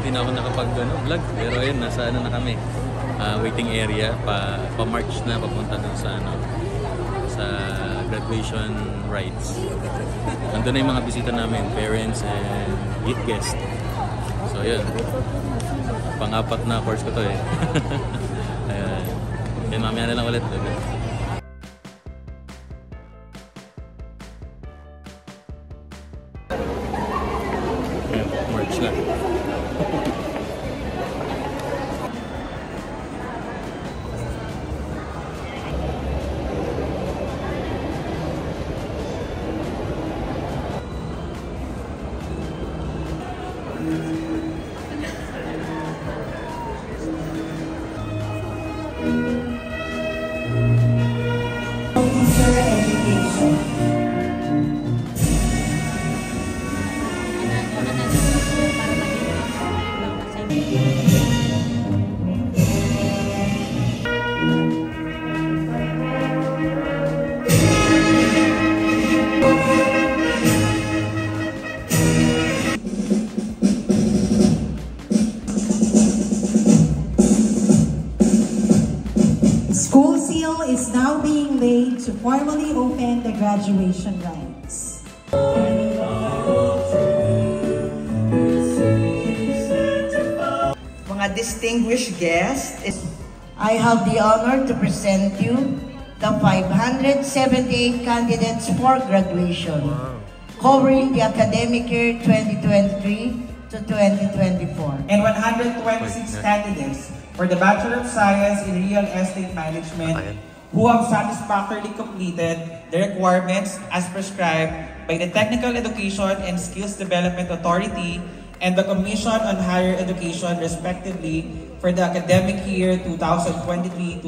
hindi na ako nakapag-vlog. Pero ayun, nasa ano na kami. Waiting area. Pa-march na, papunta dun sa sa graduation rites. Nandun na yung mga bisita namin, parents and guests. So yun. Pang-apat na course ko to eh. Ayan, mamaya na lang ulit. March na. School seal is now being laid to formally open the graduation rites. Mga distinguished guests, I have the honor to present you the 578 candidates for graduation, covering the academic year 2023 to 2024. And 126 candidates for the Bachelor of Science in Real Estate Management who have satisfactorily completed the requirements as prescribed by the Technical Education and Skills Development Authority and the Commission on Higher Education, respectively, for the academic year 2023-2024.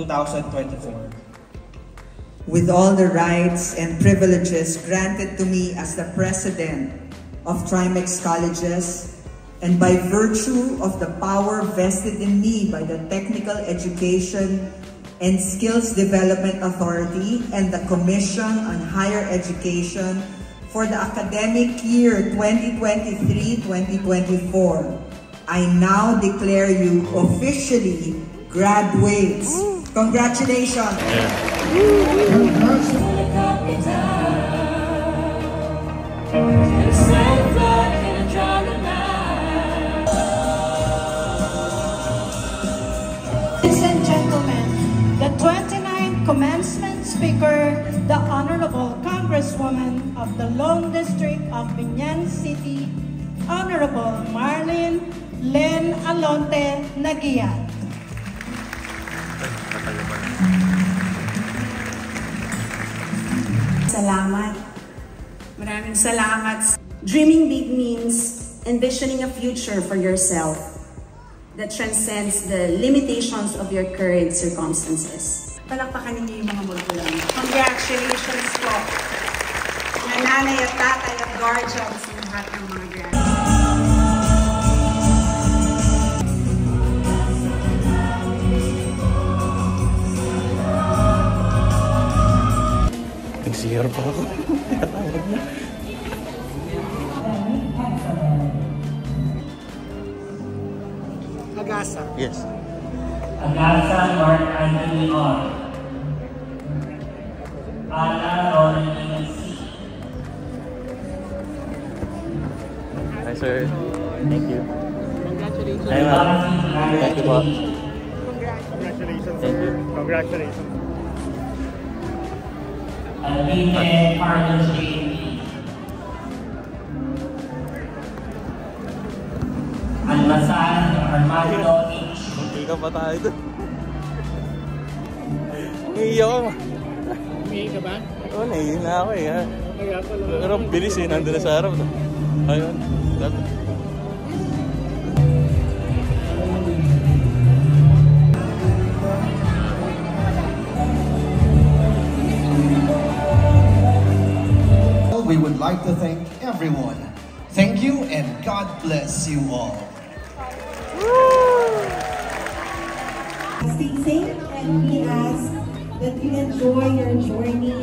with all the rights and privileges granted to me as the President of Trimex Colleges, and by virtue of the power vested in me by the Technical Education and Skills Development Authority and the Commission on Higher Education for the academic year 2023-2024, I now declare you officially graduates. Congratulations! Ladies and gentlemen, the 29th commencement speaker, the Honorable Congresswoman of the Lone District of Biñan City, Honorable Marlene Len Alonte Naguian. Salamat. Maraming salamat. Dreaming big means envisioning a future for yourself that transcends the limitations of your current circumstances. Palakpakan ninyo yung mga magulang. Congratulations po. Mga nanay at tatay at guardians ng lahat ng mga graduates. Nag-zero pa ako. Agasa. Yes. Agasa Mark Anthony R. Ana Rory C. Hi sir. Thank you. Congratulations. Hi ma'am. Thank you po. Congratulations. Thank you. Congratulations. Alvine Carlos J. Almasan Armando H. Hindi ka pa tayo doon. Naiiyak ako. Umihi ka ba? Oo, naiiyak na ako eh. Kaya pala. Pero bilis eh, nandun na sa harap. Ayun. We would like to thank everyone. Thank you and God bless you all. Stay safe, and we ask that you enjoy your journey.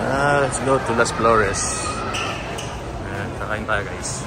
Let's go to Las Flores. Kakain tayo guys.